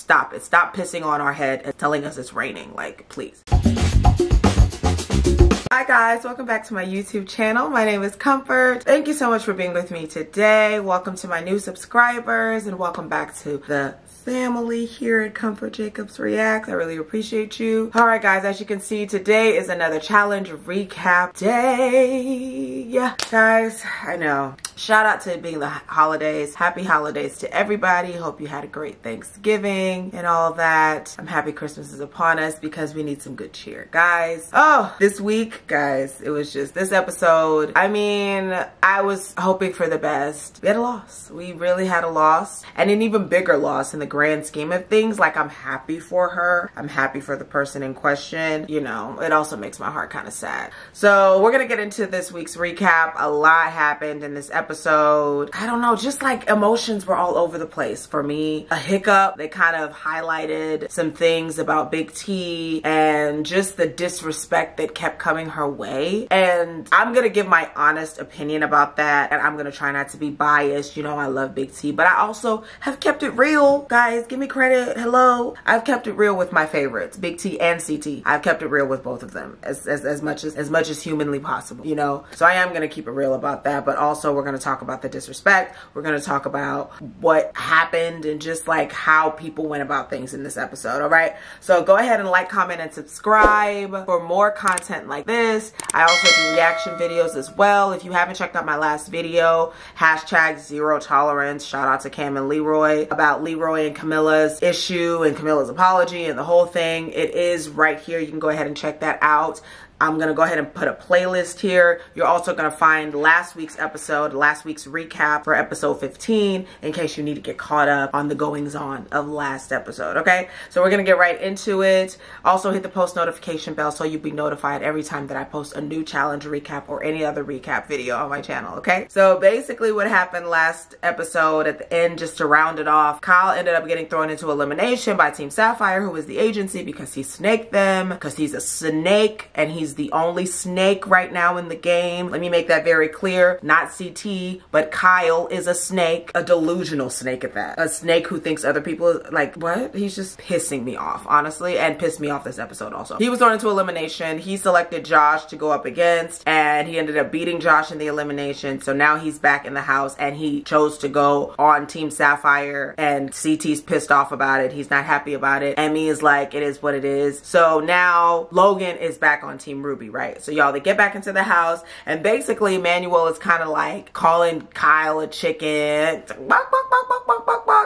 Stop it. Stop pissing on our head and telling us it's raining. Like, please. Hi guys, welcome back to my YouTube channel. My name is Comfort. Thank you so much for being with me today. Welcome to my new subscribers and welcome back to the family here at Comfort Jacobs Reacts. I really appreciate you. All right guys, as you can see, today is another challenge recap day. Yeah, guys, I know. Shout out to it being the holidays. Happy holidays to everybody. Hope you had a great Thanksgiving and all that. I'm happy Christmas is upon us because we need some good cheer, guys. Oh, this week, guys, it was just this episode. I mean, I was hoping for the best. We had a loss. We really had a loss, and an even bigger loss in the grand scheme of things. Like, I'm happy for her. I'm happy for the person in question. You know, it also makes my heart kind of sad. So we're gonna get into this week's recap. A lot happened in this episode. I don't know, just like emotions were all over the place for me. A hiccup, they kind of highlighted some things about Big T and just the disrespect that kept coming her way. And I'm gonna give my honest opinion about that, and I'm gonna try not to be biased. You know, I love Big T, but I also have kept it real. Guys, give me credit. Hello. I've kept it real with my favorites, Big T and CT. I've kept it real with both of them as much as humanly possible, you know? So I am gonna keep it real about that, but also we're gonna talk about the disrespect. We're gonna talk about what happened and just like how people went about things in this episode, all right? So go ahead and like, comment, and subscribe for more content like this. I also do reaction videos as well. If you haven't checked out my last video, #0tolerance, shout out to Cam and Leroy, about Leroy and Camilla's issue and Camilla's apology and the whole thing. It is right here. You can go ahead and check that out. I'm gonna go ahead and put a playlist here. You're also gonna find last week's episode, last week's recap for episode 15, in case you need to get caught up on the goings on of last episode, okay? So we're gonna get right into it. Also hit the post notification bell so you'll be notified every time that I post a new challenge recap or any other recap video on my channel, okay? So basically what happened last episode at the end, just to round it off, Kyle ended up getting thrown into elimination by Team Sapphire, who is the agency, because he snaked them, because he's a snake and he's the only snake right now in the game. Let me make that very clear. Not CT, but Kyle is a snake, a delusional snake at that. A snake who thinks other people, like, what? He's just pissing me off, honestly, and pissed me off this episode also. He was thrown into elimination. He selected Josh to go up against, and he ended up beating Josh in the elimination. So now he's back in the house, and he chose to go on Team Sapphire, and CT's pissed off about it. He's not happy about it. Emmy is like, it is what it is. So now Logan is back on Team Ruby, right? So y'all, they get back into the house, and basically Manuel is kind of like calling Kyle a chicken,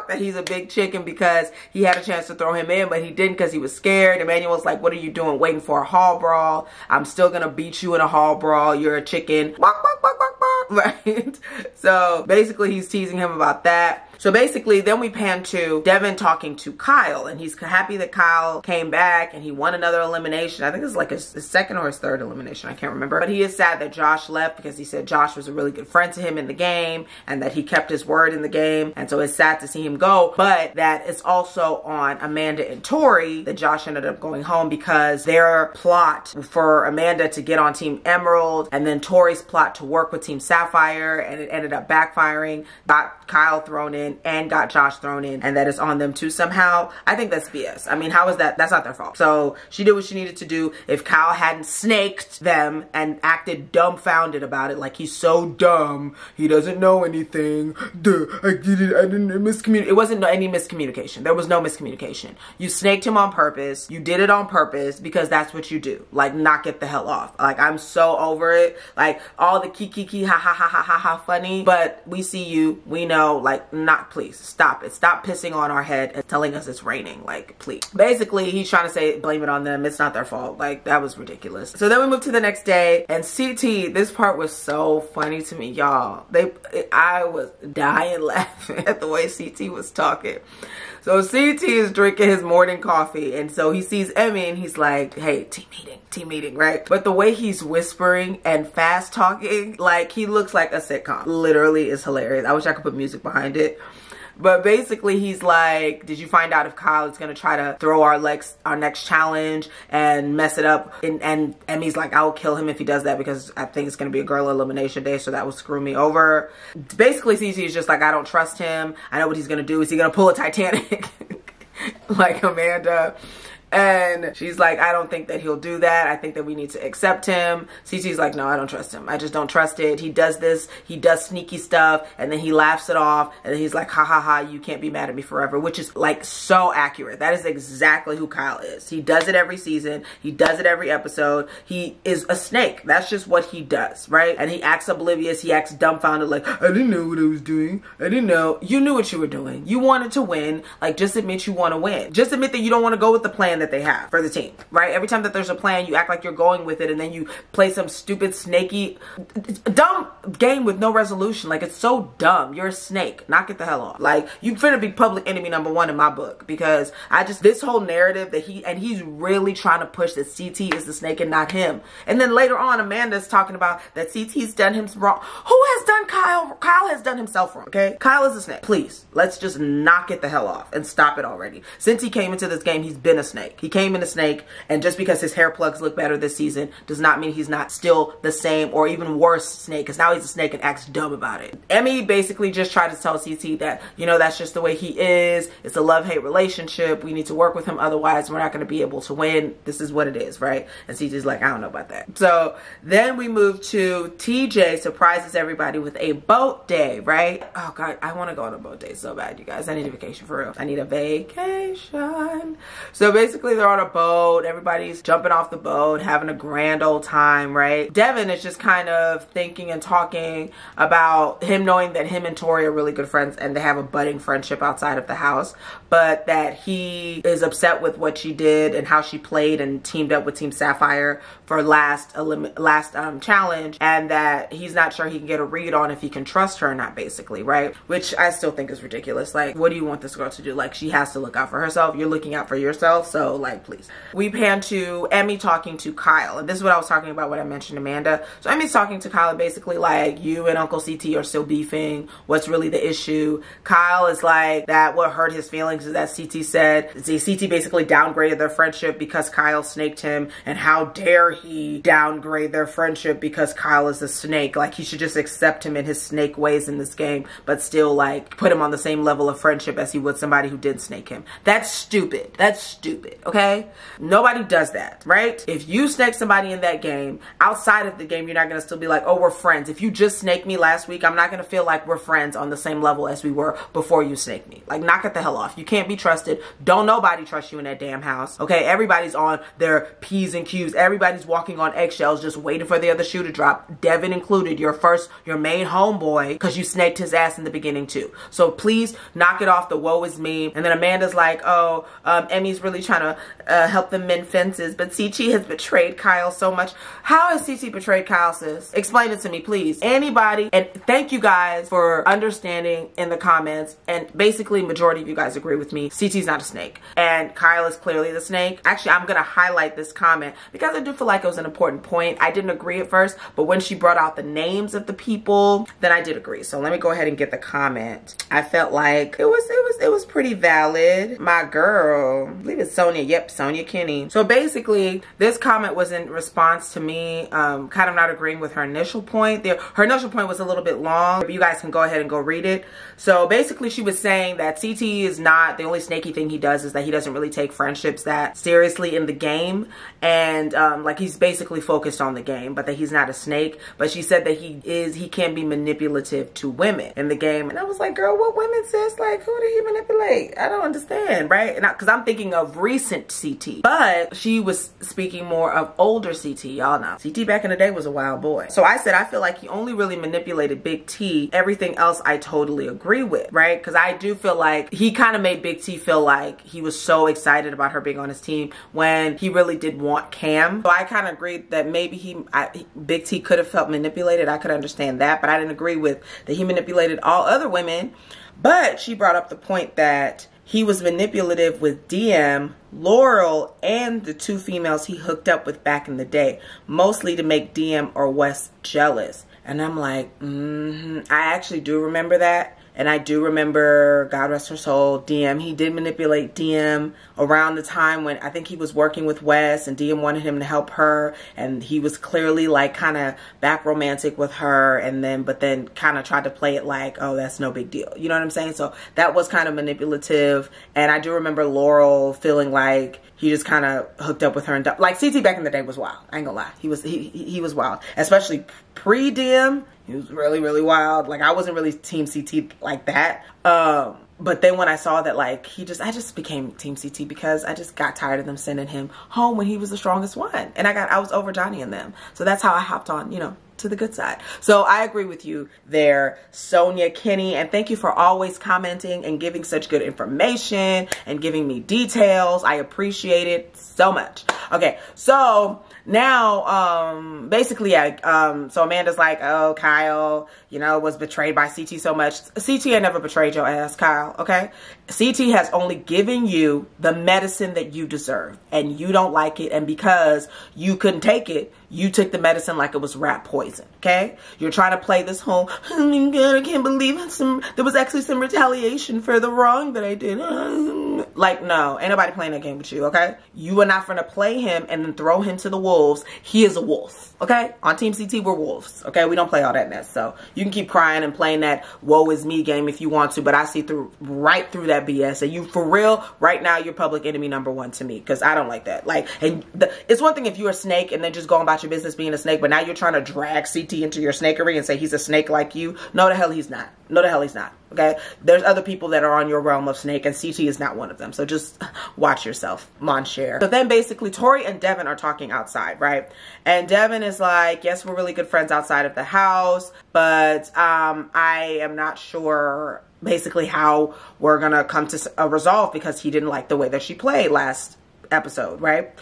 that he's a big chicken because he had a chance to throw him in, but he didn't because he was scared. Emmanuel's like, what are you doing, waiting for a hall brawl? I'm still gonna beat you in a hall brawl. You're a chicken. Right? So basically he's teasing him about that. So basically, then we pan to Devin talking to Kyle, and he's happy that Kyle came back and he won another elimination. I think it's like his second or his third elimination. I can't remember. But he is sad that Josh left because he said Josh was a really good friend to him in the game and that he kept his word in the game. And so it's sad to see him go, but that it's also on Amanda and Tori that Josh ended up going home because their plot for Amanda to get on Team Emerald and then Tori's plot to work with Team Sapphire, and it ended up backfiring, got Kyle thrown in and got Josh thrown in, and that is on them too somehow. I think that's BS. I mean, how is that? That's not their fault. So she did what she needed to do. If Kyle hadn't snaked them and acted dumbfounded about it, like he's so dumb, he doesn't know anything. Duh, I didn't miscommunicate. It wasn't any miscommunication. There was no miscommunication. You snaked him on purpose. You did it on purpose because that's what you do. Like, knock it the hell off. Like, I'm so over it. Like, all the kiki ha ha ha ha ha ha funny, but we see you. We know, like, not, please stop it. Stop pissing on our head and telling us it's raining. Like, please. Basically, he's trying to say, blame it on them. It's not their fault. Like, that was ridiculous. So then we move to the next day, and CT, this part was so funny to me, y'all. I was dying laughing at the way CT was talking. So CT is drinking his morning coffee, and so he sees Emmy and he's like, hey, team meeting, right? But the way he's whispering and fast talking, like, he looks like a sitcom. Literally is hilarious. I wish I could put music behind it. But basically he's like, did you find out if Kyle is going to try to throw our next challenge and mess it up? And Emmy's like, I will kill him if he does that because I think it's going to be a girl elimination day, so that will screw me over. Basically CC is just like, I don't trust him. I know what he's going to do. Is he going to pull a Titanic? like Amanda. And she's like, I don't think that he'll do that. I think that we need to accept him. CT's like, no, I don't trust him. I just don't trust it. He does this. He does sneaky stuff. And then he laughs it off. And then he's like, ha ha ha, you can't be mad at me forever. Which is like so accurate. That is exactly who Kyle is. He does it every season. He does it every episode. He is a snake. That's just what he does, right? And he acts oblivious. He acts dumbfounded like, I didn't know what I was doing. I didn't know. You knew what you were doing. You wanted to win. Like, just admit you want to win. Just admit that you don't want to go with the plan that they have for the team, right? Every time that there's a plan, you act like you're going with it, and then you play some stupid snaky dumb game with no resolution. Like, it's so dumb. You're a snake. Knock it the hell off. Like, you finna be public enemy #1 in my book, because this whole narrative that he's really trying to push that CT is the snake and not him. And then later on, Amanda's talking about that CT's done him wrong. Who has done Kyle? Kyle has done himself wrong, okay? Kyle is a snake. Please, let's just knock it the hell off and stop it already. Since he came into this game, he's been a snake. He came in a snake, and just because his hair plugs look better this season does not mean he's not still the same or even worse snake, because now he's a snake and acts dumb about it. Emmy basically just tried to tell CT that, you know, that's just the way he is. It's a love-hate relationship. We need to work with him, otherwise we're not going to be able to win. This is what it is, right? And CT's like, I don't know about that. So then we move to TJ surprises everybody with a boat day, right? Oh God, I want to go on a boat day so bad, you guys. I need a vacation for real. I need a vacation. So basically they're on a boat. Everybody's jumping off the boat, having a grand old time, right? Devin is just kind of thinking and talking about him knowing that him and Tori are really good friends and they have a budding friendship outside of the house, but that he is upset with what she did and how she played and teamed up with Team Sapphire for last challenge, and that he's not sure he can get a read on if he can trust her or not, basically, right? Which I still think is ridiculous. Like, what do you want this girl to do? Like, she has to look out for herself. You're looking out for yourself, so like, please. We pan to Emmy talking to Kyle, and this is what I was talking about when I mentioned Amanda. So Emmy's talking to Kyle, and basically like, you and Uncle CT are still beefing. What's really the issue? Kyle is like, that what hurt his feelings is that CT said, CT basically downgraded their friendship because Kyle snaked him, and how dare he downgrade their friendship because Kyle is a snake. Like, he should just accept him in his snake ways in this game, but still like put him on the same level of friendship as he would somebody who did snake him. That's stupid. That's stupid, okay? Nobody does that, right? If you snake somebody in that game, outside of the game, you're not gonna still be like, oh, we're friends. If you just snaked me last week, I'm not gonna feel like we're friends on the same level as we were before you snaked me. Like, knock it the hell off. You can't be trusted. Don't nobody trust you in that damn house, okay? Everybody's on their P's and Q's. Everybody's walking on eggshells, just waiting for the other shoe to drop. Devin included, your main homeboy, because you snaked his ass in the beginning too. So please knock it off the woe is me. And then Amanda's like, oh, Emmy's really trying to help them mend fences, but CT has betrayed Kyle so much. How has CT betrayed Kyle, sis? Explain it to me, please. Anybody. And thank you guys for understanding in the comments. And basically, majority of you guys agree with me. CT's not a snake, and Kyle is clearly the snake. Actually, I'm gonna highlight this comment because I do feel like it was an important point. I didn't agree at first, but when she brought out the names of the people, then I did agree. So let me go ahead and get the comment. I felt like it was pretty valid. My girl, I believe it's Sonia. Yep, Sonia Kinney. So basically, this comment was in response to me kind of not agreeing with her initial point. Her initial point was a little bit long, but you guys can go ahead and go read it. So basically, she was saying that CT is not, the only snaky thing he does is that he doesn't really take friendships that seriously in the game, and like, he's basically focused on the game, but that he's not a snake. But she said that he can be manipulative to women in the game, and I was like, girl, what women, sis? Like, who did he manipulate? I don't understand, right? And because I'm thinking of recent CT, but she was speaking more of older CT. Y'all know CT back in the day was a wild boy. So I said I feel like he only really manipulated Big T. Everything else I totally agree with, right? Because I do feel like he kind of made Big T feel like he was so excited about her being on his team when he really did want Cam. So I kind of agreed that maybe Big T could have felt manipulated. I could understand that, but I didn't agree with that he manipulated all other women. But she brought up the point that he was manipulative with DM, Laurel, and the 2 females he hooked up with back in the day, mostly to make DM or Wes jealous. And I'm like, I actually do remember that. And I do remember, God rest her soul, DM, he did manipulate DM around the time when I think he was working with Wes and DM wanted him to help her. And he was clearly like kind of back romantic with her. And then, but then kind of tried to play it like, oh, that's no big deal. You know what I'm saying? So that was kind of manipulative. And I do remember Laurel feeling like he just kind of hooked up with her. And like CT back in the day was wild. I ain't gonna lie. He was wild, especially pre-DM. He was really, really wild. Like I wasn't really team CT like that. But then when I saw that, like, I just became Team CT because I just got tired of them sending him home when he was the strongest one. And I was over Johnny and them. So that's how I hopped on, you know, to the good side. So I agree with you there, Sonia Kenny. And thank you for always commenting and giving such good information and giving me details. I appreciate it so much. Okay, so now, basically, so Amanda's like, oh, Kyle, you know, was betrayed by CT so much. CT ain't never betrayed your ass, Kyle, okay? CT has only given you the medicine that you deserve, and you don't like it, and because you couldn't take it, you took the medicine like it was rat poison, okay? You're trying to play this whole, oh my God, I can't believe there was actually some retaliation for the wrong that I did. Like, no, ain't nobody playing that game with you, okay? You are not going to play him and then throw him to the wolves. He is a wolf, okay? On Team CT, we're wolves, okay? We don't play all that mess. So you can keep crying and playing that woe is me game if you want to, but I see right through that BS. And you, for real, right now, you're public enemy #1 to me because I don't like that. Like, and it's one thing if you're a snake and then just going about your business being a snake, but now you're trying to drag CT into your snakery and say he's a snake like you. No, the hell he's not. No, the hell he's not. Okay, there's other people that are on your realm of snake, and CT is not one of them. So just watch yourself, mon cher. So then basically Tori and Devin are talking outside, right? And Devin is like, yes, we're really good friends outside of the house, but I am not sure basically how we're gonna come to a resolve because he didn't like the way that she played last episode, right?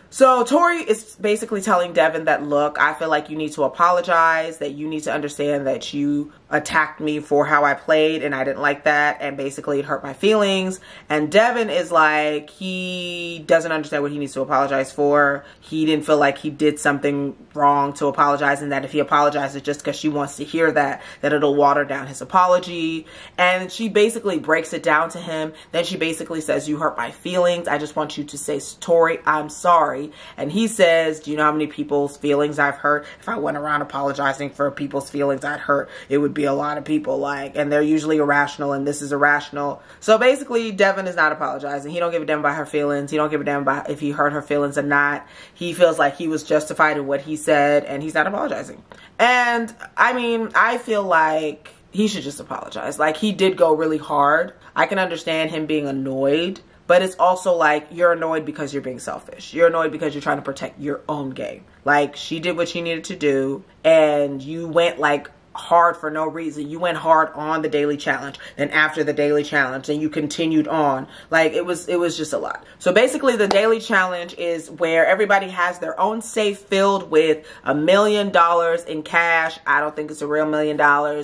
So Tori is basically telling Devin that, look, I feel like you need to apologize, that you need to understand that you attacked me for how I played and I didn't like that, and basically it hurt my feelings. And Devin is like, he doesn't understand what he needs to apologize for. He didn't feel like he did something wrong to apologize, and that if he apologizes just because she wants to hear that it'll water down his apology. And she basically breaks it down to him. Then she basically says, you hurt my feelings. I just want you to say, Tori, I'm sorry. And he says, do you know how many people's feelings I've hurt? If I went around apologizing for people's feelings I'd hurt, it would be a lot of people, like, and they're usually irrational, and this is irrational. So basically Devin is not apologizing. He don't give a damn about her feelings. He don't give a damn about if he hurt her feelings or not. He feels like he was justified in what he said, and he's not apologizing. And I mean, I feel like he should just apologize. Like, he did go really hard. I can understand him being annoyed, but it's also like, you're annoyed because you're being selfish. You're annoyed because you're trying to protect your own game. Like, she did what she needed to do, and you went like hard for no reason. You went hard on the daily challenge, then after the daily challenge, and you continued on. Like, it was just a lot. So basically the daily challenge is where everybody has their own safe filled with $1 million in cash. I don't think it's a real $1 million,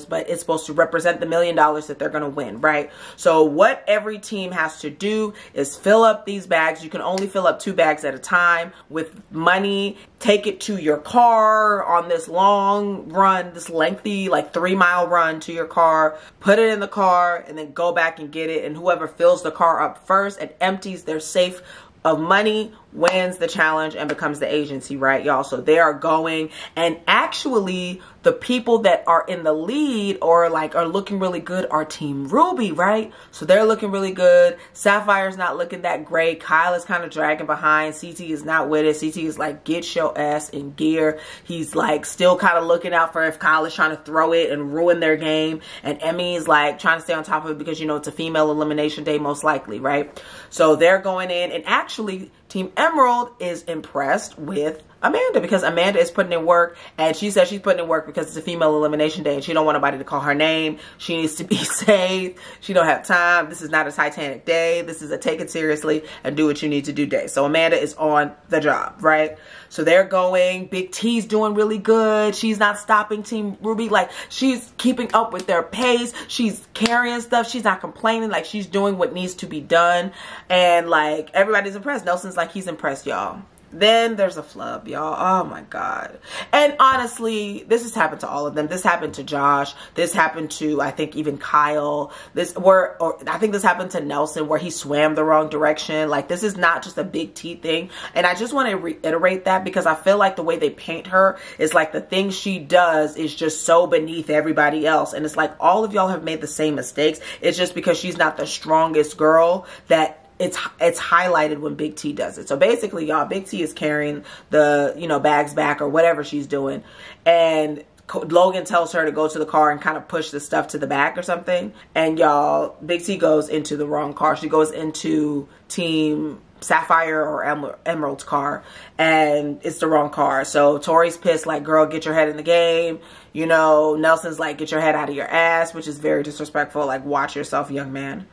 but it's supposed to represent the $1 million that they're going to win, right? So what every team has to do is fill up these bags. You can only fill up 2 bags at a time with money. Take it to your car on this long run, this lengthy, like 3-mile run to your car, put it in the car, and then go back and get it. And whoever fills the car up first and empties their safe of money wins the challenge and becomes the agency, right, y'all? So they are going, and actually the people that are in the lead or like are looking really good are Team Ruby, right? So they're looking really good. Sapphire's not looking that great. Kyle is kind of dragging behind. CT is not with it. CT is like, get your ass in gear. He's like still kind of looking out for if Kyle is trying to throw it and ruin their game. And Emmy is like trying to stay on top of it because, you know, it's a female elimination day most likely, right? So they're going in, and actually Team Emerald is impressed with Amanda because Amanda is putting in work, and she says she's putting in work because it's a female elimination day and she don't want nobody to call her name. She needs to be saved. She don't have time. This is not a Titanic day. This is a take it seriously and do what you need to do day. So Amanda is on the job, right? So they're going. Big T's doing really good. She's not stopping Team Ruby. Like, she's keeping up with their pace. She's carrying stuff. She's not complaining. Like, she's doing what needs to be done. And like, everybody's impressed. Nelson's like, he's impressed, y'all. Then there's a flub, y'all. Oh my God. And honestly, this has happened to all of them. This happened to Josh. This happened to, I think, even Kyle. I think this happened to Nelson, where he swam the wrong direction. Like, this is not just a Big T thing. And I just want to reiterate that, because I feel like the way they paint her is like the things she does is just so beneath everybody else. And it's like all of y'all have made the same mistakes. It's just because she's not the strongest girl that it's highlighted when Big T does it. So basically, y'all, Big T is carrying the, you know, bags back or whatever she's doing. And Logan tells her to go to the car and kind of push the stuff to the back or something. And y'all, Big T goes into the wrong car. She goes into Team Sapphire or Emerald's car, and it's the wrong car. So Tori's pissed, like, girl, get your head in the game. You know, Nelson's like, get your head out of your ass, which is very disrespectful. Like, watch yourself, young man.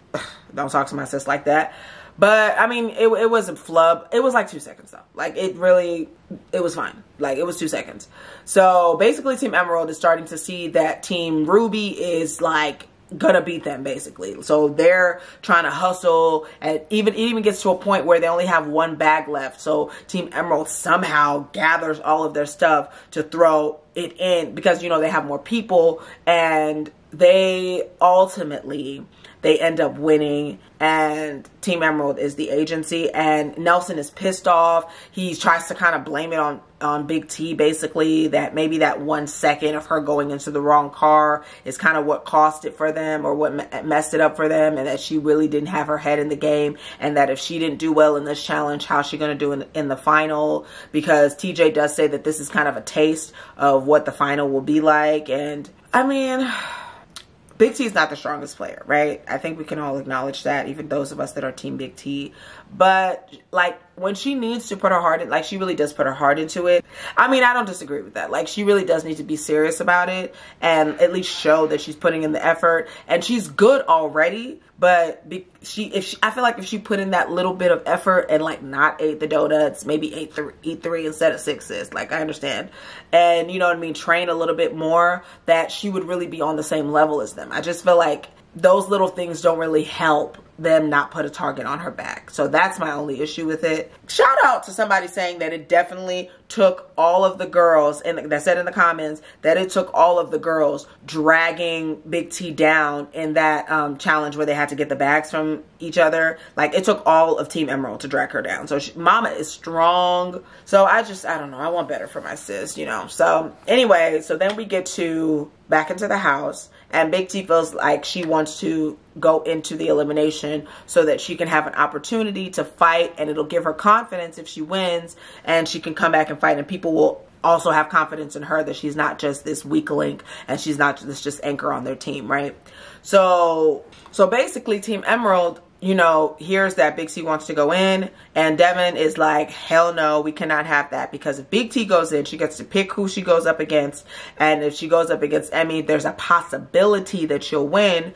Don't talk to my sis like that. But I mean, it was a flub. It was like 2 seconds though. Like, it was fine. Like, it was 2 seconds. So basically Team Emerald is starting to see that Team Ruby is like gonna beat them, basically. So they're trying to hustle, and it even gets to a point where they only have one bag left. So Team Emerald somehow gathers all of their stuff to throw it in, because, you know, they have more people, and they ultimately end up winning, and Team Emerald is the agency. And Nelson is pissed off. He tries to kind of blame it on Big T, basically, that maybe that 1 second of her going into the wrong car is kind of what cost it for them, or what messed it up for them, and that she really didn't have her head in the game, and that if she didn't do well in this challenge, how's she going to do in the final? Because TJ does say that this is kind of a taste of what the final will be like. And I mean, Big T is not the strongest player, right? I think we can all acknowledge that, even those of us that are Team Big T. But, like, when she needs to put her heart in, like, she really does put her heart into it. I mean, I don't disagree with that. Like, she really does need to be serious about it and at least show that she's putting in the effort. And she's good already, but I feel like if she put in that little bit of effort and, like, not ate the donuts, maybe eat three instead of 6, like, I understand. And, you know what I mean, train a little bit more, that she would really be on the same level as them. I just feel like those little things don't really help them not put a target on her back. So that's my only issue with it. Shout out to somebody saying that it definitely took all of the girls, and that said in the comments that it took all of the girls dragging Big T down in that challenge where they had to get the bags from each other. Like, it took all of Team Emerald to drag her down. So Mama is strong. So I don't know. I want better for my sis, you know. So anyway, so then we get to back into the house, and Big T feels like she wants to go into the elimination so that she can have an opportunity to fight, and it'll give her confidence if she wins, and she can come back and fight, and people will also have confidence in her that she's not just this weak link, and she's not this just anchor on their team, right? So basically Team Emerald, you know, hears that Big T wants to go in, and Devin is like, hell no, we cannot have that, because if Big T goes in, she gets to pick who she goes up against, and if she goes up against Emmy, there's a possibility that she'll win,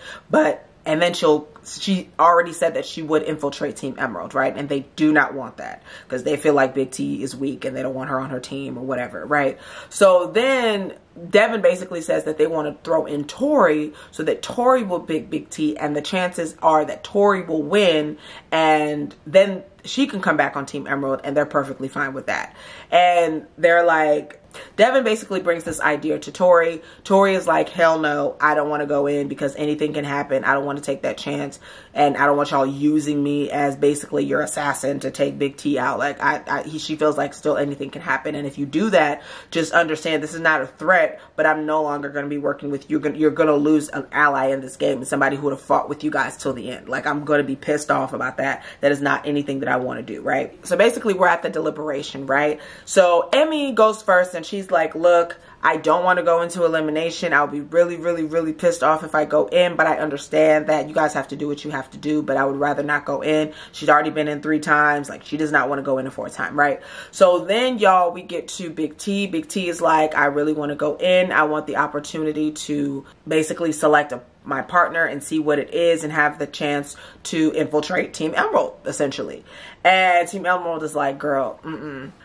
and then she already said that she would infiltrate Team Emerald, right? And they do not want that, because they feel like Big T is weak and they don't want her on her team or whatever, right? So then Devin basically says that they want to throw in Tori so that Tori will pick Big T, and the chances are that Tori will win, and then she can come back on Team Emerald, and they're perfectly fine with that. And they're like, Devin basically brings this idea to Tori. Tori is like, hell no, I don't want to go in, because anything can happen. I don't want to take that chance, and I don't want y'all using me as basically your assassin to take Big T out. Like, she feels like still anything can happen, and if you do that, just understand this is not a threat, but I'm no longer going to be working with you. You're going to lose an ally in this game, and somebody who would have fought with you guys till the end. Like, I'm going to be pissed off about that. That is not anything that I want to do, right? So basically, we're at the deliberation, right? So Emmy goes first, and she's like, look, I don't want to go into elimination. I'll be really, really, really pissed off if I go in, but I understand that you guys have to do what you have to do, but I would rather not go in. She's already been in 3 times. Like, she does not want to go in a 4th time, right? So then, y'all, we get to Big T. Big T is like, I really want to go in. I want the opportunity to basically select my partner and see what it is, and have the chance to infiltrate Team Emerald, essentially. And Team Emerald is like, girl,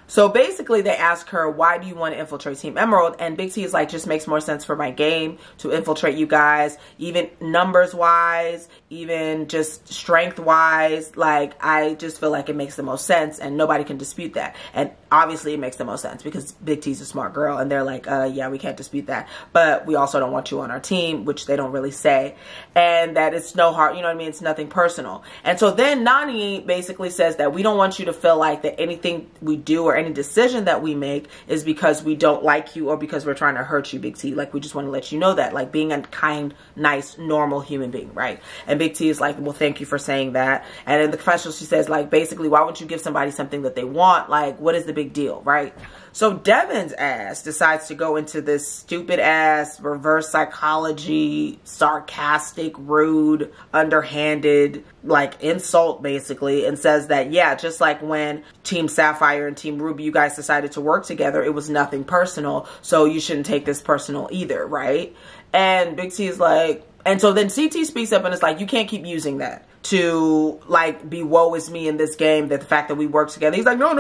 So basically they ask her, why do you want to infiltrate Team Emerald? And Big T is like, just makes more sense for my game to infiltrate you guys, even numbers wise, even just strength wise. Like, I just feel like it makes the most sense and nobody can dispute that. And obviously it makes the most sense because Big T's a smart girl and they're like, yeah, we can't dispute that. But we also don't want you on our team, which they don't really say. And that it's no hard, you know what I mean? It's nothing personal. And so then Nani basically says that we don't want you to feel like that anything we do or any decision that we make is because we don't like you or because we're trying to hurt you, Big T. Like, we just want to let you know that, like, being a kind, nice, normal human being, right? And Big T is like, well, thank you for saying that. And in the confessional, she says, like, basically, why would you give somebody something that they want? Like, what is the big deal, right? So Devin's ass decides to go into this stupid ass reverse psychology, sarcastic, rude, underhanded, like, insult basically, and says that, yeah, just like when Team Sapphire and Team Ruby, you guys decided to work together, it was nothing personal, so you shouldn't take this personal either, right? And Big T is like, and so then CT speaks up and it's like, you can't keep using that to, like, be woe is me in this game, that the fact that we work together. He's like, no,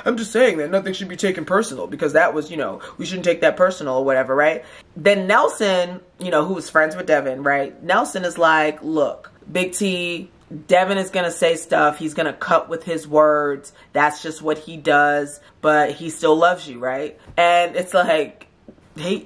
I'm just saying that nothing should be taken personal because that was, you know, we shouldn't take that personal or whatever, right? Then Nelson, you know, who was friends with Devin, right? Nelson is like, look, Big T, Devin is going to say stuff. He's going to cut with his words. That's just what he does, but he still loves you, right? And it's like, he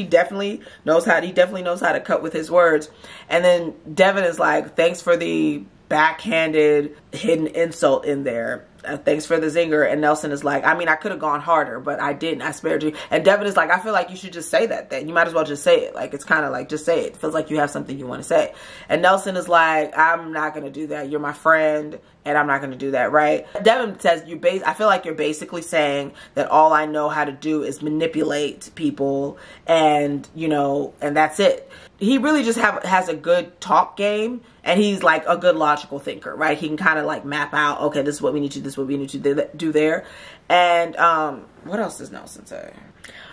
definitely knows how to cut with his words. And then Devin is like, thanks for the backhanded hidden insult in there. Thanks for the zinger. And Nelson is like, I mean, I could have gone harder, but I didn't. I spared you. And Devin is like, I feel like you should just say that then. You might as well just say it. Like, it's kind of like, just say it. It feels like you have something you want to say. And Nelson is like, I'm not going to do that. You're my friend, and I'm not going to do that, right? Devin says, I feel like you're basically saying that all I know how to do is manipulate people, and, you know, and that's it. He really just has a good talk game, and he's like a good logical thinker, right? He can kind of like map out, okay, this is what we need to do, this is what we need to do there. And what else does Nelson say?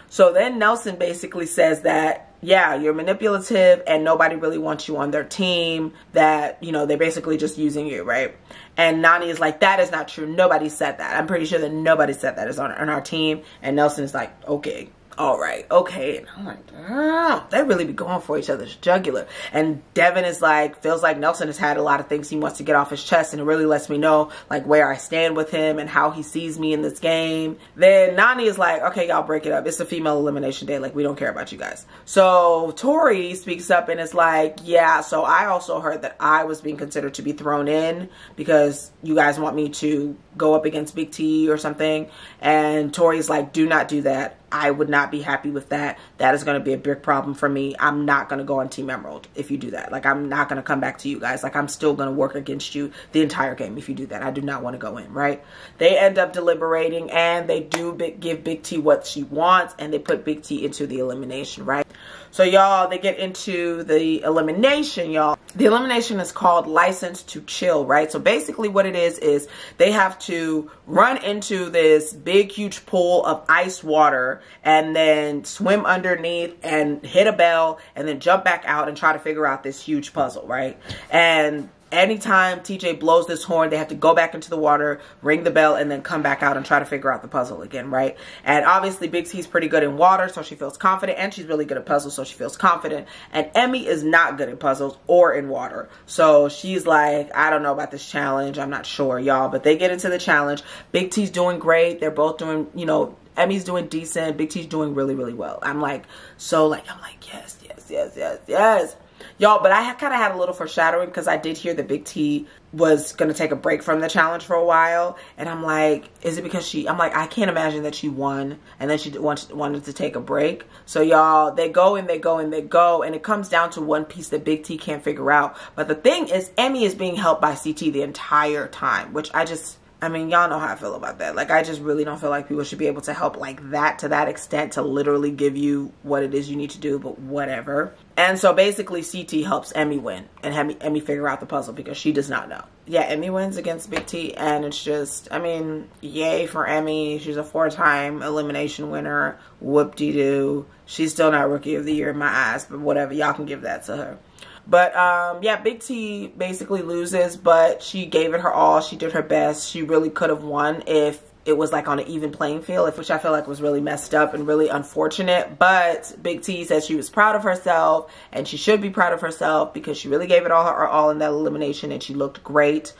So then Nelson basically says that, yeah, you're manipulative and nobody really wants you on their team, that, you know, they're basically just using you, right? And Nani is like, that is not true. Nobody said that. I'm pretty sure that nobody said that is on our team. And Nelson is like, okay. All right, okay. And I'm like, oh, they really be going for each other's jugular. And Devin is like, feels like Nelson has had a lot of things he wants to get off his chest, and it really lets me know like where I stand with him and how he sees me in this game. Then Nani is like, okay, y'all break it up. It's a female elimination day. Like, we don't care about you guys. So Tori speaks up and is like, yeah, so I also heard that I was being considered to be thrown in because you guys want me to go up against Big T or something. And Tori's like, do not do that. I would not be happy with that. That is going to be a big problem for me. I'm not going to go on Team Emerald if you do that. Like, I'm not going to come back to you guys. Like, I'm still going to work against you the entire game if you do that. I do not want to go in, right? They end up deliberating, and they do give Big T what she wants, and they put Big T into the elimination, right? So, y'all, they get into the elimination, y'all. The elimination is called License to Chill, right? So, basically what it is they have to run into this big, huge pool of ice water and then swim underneath and hit a bell and then jump back out and try to figure out this huge puzzle, right? And anytime TJ blows this horn, they have to go back into the water, ring the bell, and then come back out and try to figure out the puzzle again, right? And obviously Big T's pretty good in water, so she feels confident, and she's really good at puzzles, so she feels confident. And Emmy is not good at puzzles or in water, so she's like, I don't know about this challenge. I'm not sure, y'all. But they get into the challenge. Big T's doing great. They're both doing, you know, Emmy's doing decent. Big T's doing really, really well. I'm like, yes, yes, yes, yes, yes. Y'all, but I kind of had a little foreshadowing because I did hear that Big T was going to take a break from the challenge for a while. And I'm like, is it because I'm like, I can't imagine that she won and then she wanted to take a break. So y'all, they go and they go and they go. And it comes down to one piece that Big T can't figure out. But the thing is, Emmy is being helped by CT the entire time, which I mean, y'all know how I feel about that. Like, I just really don't feel like people should be able to help like that to that extent to literally give you what it is you need to do, but whatever. And so basically CT helps Emmy win and Emmy figure out the puzzle because she does not know. Yeah, Emmy wins against Big T, and it's just, I mean, yay for Emmy. She's a 4-time elimination winner. Whoop-de-doo. She's still not Rookie of the Year in my eyes, but whatever. Y'all can give that to her. But, yeah, Big T basically loses, but she gave it her all. She did her best. She really could have won if it was like on an even playing field, which I feel like was really messed up and really unfortunate. But Big T said she was proud of herself, and she should be proud of herself because she really gave it all her all in that elimination, and she looked great.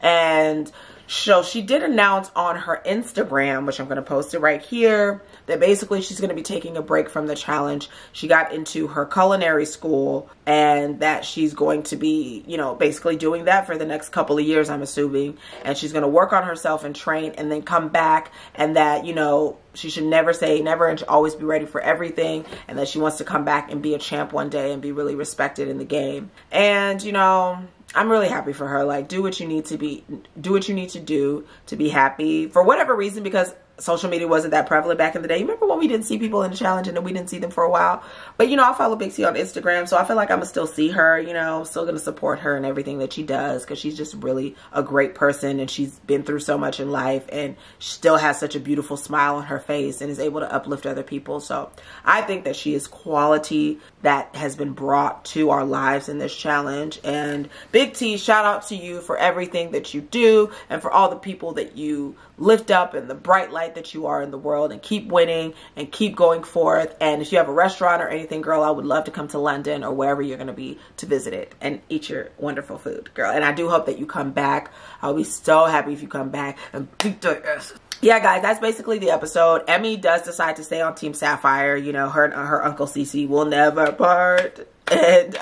And so she did announce on her Instagram, which I'm going to post it right here, that basically she's going to be taking a break from the challenge. She got into her culinary school, and that she's going to be, you know, basically doing that for the next couple of years, I'm assuming. And she's going to work on herself and train and then come back, and that, you know, she should never say never and should always be ready for everything, and that she wants to come back and be a champ one day and be really respected in the game. And, you know, I'm really happy for her. Like, do what you need to do to be happy for whatever reason, because social media wasn't that prevalent back in the day. You remember when we didn't see people in the challenge and then we didn't see them for a while? But, you know, I follow Big T on Instagram, so I feel like I'm going to still see her, you know. I'm still going to support her and everything that she does, because she's just really a great person, and she's been through so much in life, and she still has such a beautiful smile on her face and is able to uplift other people. So I think that she is quality that has been brought to our lives in this challenge. And Big T, shout out to you for everything that you do and for all the people that you lift up and the bright light that you are in the world, and keep winning and keep going forth. And if you have a restaurant or anything, girl, I would love to come to London or wherever you're going to be to visit it and eat your wonderful food, girl. And I do hope that you come back. I'll be so happy if you come back and beat the ass. Yeah, guys, that's basically the episode. Emmy does decide to stay on Team Sapphire. You know, her Uncle Cece will never part. And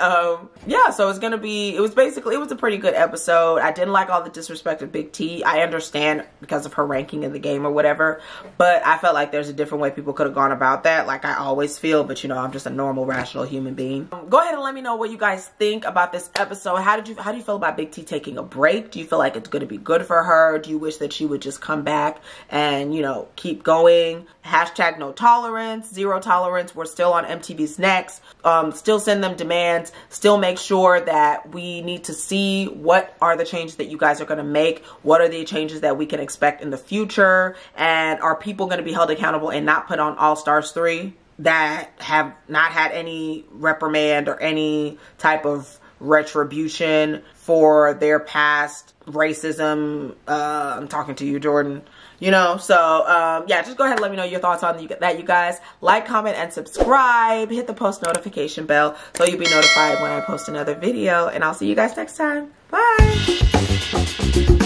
yeah, so it's gonna be, it was a pretty good episode. I didn't like all the disrespect of Big T. I understand because of her ranking in the game or whatever, but I felt like there's a different way people could have gone about that, like I always feel. But you know, I'm just a normal, rational human being. Go ahead and let me know what you guys think about this episode. How do you feel about Big T taking a break? Do you feel like it's gonna be good for her? Do you wish that she would just come back and, you know, keep going? Hashtag no tolerance, zero tolerance. We're still on MTV's next. Still send them demands. Still make sure that we need to see what are the changes that you guys are going to make. What are the changes that we can expect in the future? And are people going to be held accountable and not put on All Stars 3 that have not had any reprimand or any type of retribution for their past racism? I'm talking to you, Jordan. You know, so yeah, just go ahead and let me know your thoughts on that, you guys. Like, comment, and subscribe. Hit the post notification bell so you'll be notified when I post another video. And I'll see you guys next time. Bye.